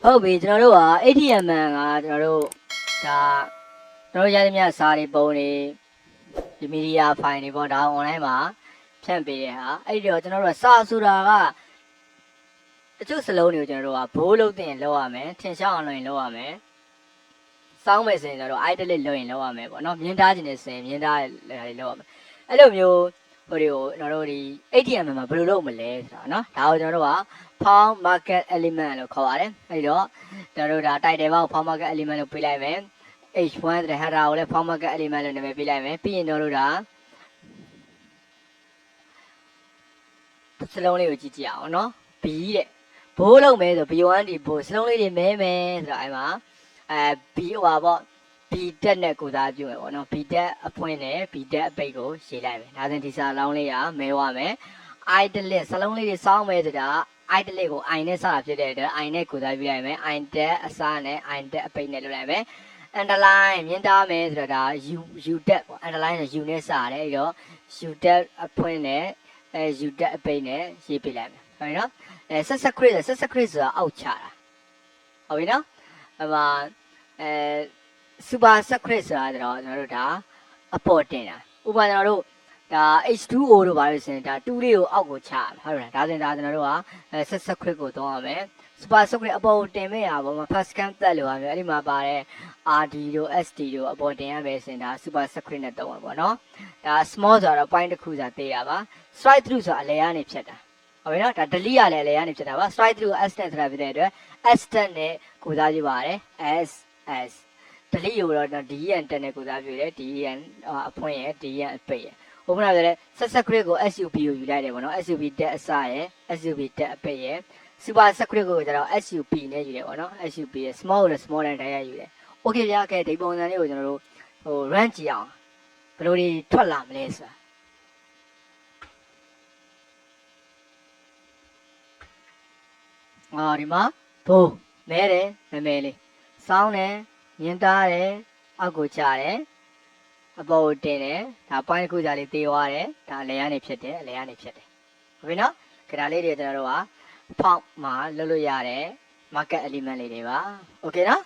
ဟုတ်ပြီကျွန်တော်တို့က HTML ကကျွန်တော်တို့ဒါကျွန်တော်ရတဲ့မြတ်စာတွေပုံတွေဒီမီဒီယာဖိုင်တွေပေါ့ဒါ online မှာဖြန့်ပေးတဲ့ဟာအဲ့ဒီတော့ကျွန်တော်တို့ကစာဆိုတာကတချို့စလုံးတွေကိုကျွန်တော်တို့ကဘိုးလုံးတင်လောက်ရမယ်ထင်ရှားအောင်လုပ်ရင်လောက်ရမယ်စောင်းမယ်ဆိုရင်ကျွန်တော်တို့ italic လုပ်ရင်လောက်ရမယ်ပေါ့နော်မြင်းသားခြင်းနဲ့ဆိုရင်မြင်းသားတွေလောက်ရမယ်အဲ့လိုမျိုးဟိုတွေကိုကျွန်တော်တို့ဒီ HTML မှာဘယ်လိုလုပ်မလဲဆိုတာနော်ဒါကိုကျွန်တော်တို့က form market element လို့ခေါ်ပါတယ်အဲ့တော့ကျွန်တော်တို့ဒါ title ဘောက် form market element လို့ပေးလိုက်မယ် h1 တဲ့ header ကိုလည်း form market element လို့နာမည်ပေးလိုက်မယ်ပြီးရင်ကျွန်တော်တို့ဒါစလုံးလေးကိုကြည့်ကြည့်အောင်နော် b တဲ့ဘိုးလုံးမဲဆို b1 ဒီဘိုးစလုံးလေးတွေမဲမဲဆိုတော့အဲ့မှာb ဟိုပါပေါ့ b တက်နဲ့ကိုစားပြုမယ်ပေါ့နော် b တက်အဖွင့်နဲ့ b တက်အပိတ်ကိုရေးလိုက်မယ်ဒါဆိုရင်ဒီစာလောင်းလေးကမဲသွားမယ် italic စလုံးလေးတွေစောင်းမဲဆိုတာ italic ကို i နဲ့စတာဖြစ်တဲ့အတွက် i နဲ့ကိုစားပြုလိုက်မယ် i တက်အစားနဲ့ i တက်အပိတ်နဲ့လုပ်လိုက်မယ် underline မြင်သားမယ်ဆိုတော့ဒါ u တက်ပေါ့ underline ဆို u နဲ့စရတယ်အဲ့တော့ u တက်အဖွင့်နဲ့u တက်အပိတ်နဲ့ရေးပေးလိုက်မယ်ဟုတ်ပြီနော်subscript ဆိုတာအောက်ချတာဟုတ်ပြီနော်အဲ့မှာsuper script ဆိုတာကျွန်တော်တို့ဒါအပေါ်တင်တာဥပမာကျွန်တော်တို့ဒါ h2o တို့ပါလို့ဆိုရင်ဒါ2လေးကိုအောက်ကိုချရမှာဟုတ်လားဒါဆိုရင်ဒါကျွန်တော်တို့ကscript ကိုသုံးရမယ် super script အပေါ်ကိုတင်မဲ့ရပါဘော first cam တက်လို့ရမယ်အဲ့ဒီမှာပါတဲ့ rd တို့ sd တို့အပေါ်တင်ရမယ်ဆိုရင်ဒါ super script နဲ့သုံးရပါတော့ဒါ small ဆိုတော့ point တစ်ခုဆိုတာသိတာပါ strike through ဆိုတာအလဲကနေဖြတ်တာဟုတ်ပြီနော်ဒါ delete ရလဲအလဲကနေဖြတ်တာပါ strike through s နဲ့ဆိုတာဖြစ်တဲ့အတွက် s တက်နဲ့ကိုစားပြုပါတယ် s delete ကိုတော့ dn တက်နဲ့ကိုစားပြုတယ် dn အဖွင့်ရယ် dn အပိတ်ရယ်ဟိုဘက်ကလည်း script ကို sub ကိုယူလိုက်တယ်ပေါ့နော် sub တက်အစရယ် sub တက်အပိတ်ရယ် super script ကိုကျတော့ sub နဲ့ယူတယ်ပေါ့နော် sub ရယ် small ကို small နဲ့တိုင်းရယူတယ် okay ဗျာကဲဒီပုံစံလေးကိုကျွန်တော်တို့ဟို run ကြည့်အောင်ဘယ်လိုတွေထွက်လာမလဲဆိုတာဒီမှာဘိုးမဲတယ်မဲလေးစောင်းတယ်မြင်းသားတယ်အောက်ကိုချတယ်အပေါ်ကိုတင်တယ်ဒါ point တစ်ခုကြာလေးတေးသွားတယ်ဒါအလဲကနေဖြစ်တယ်အလဲကနေဖြစ်တယ်ဟုတ်ပြီနော်ကြဒါလေးတွေကျွန်တော်တို့က font မှာလုပ်လို့ရတယ် market element လေးတွေပါ okay နော်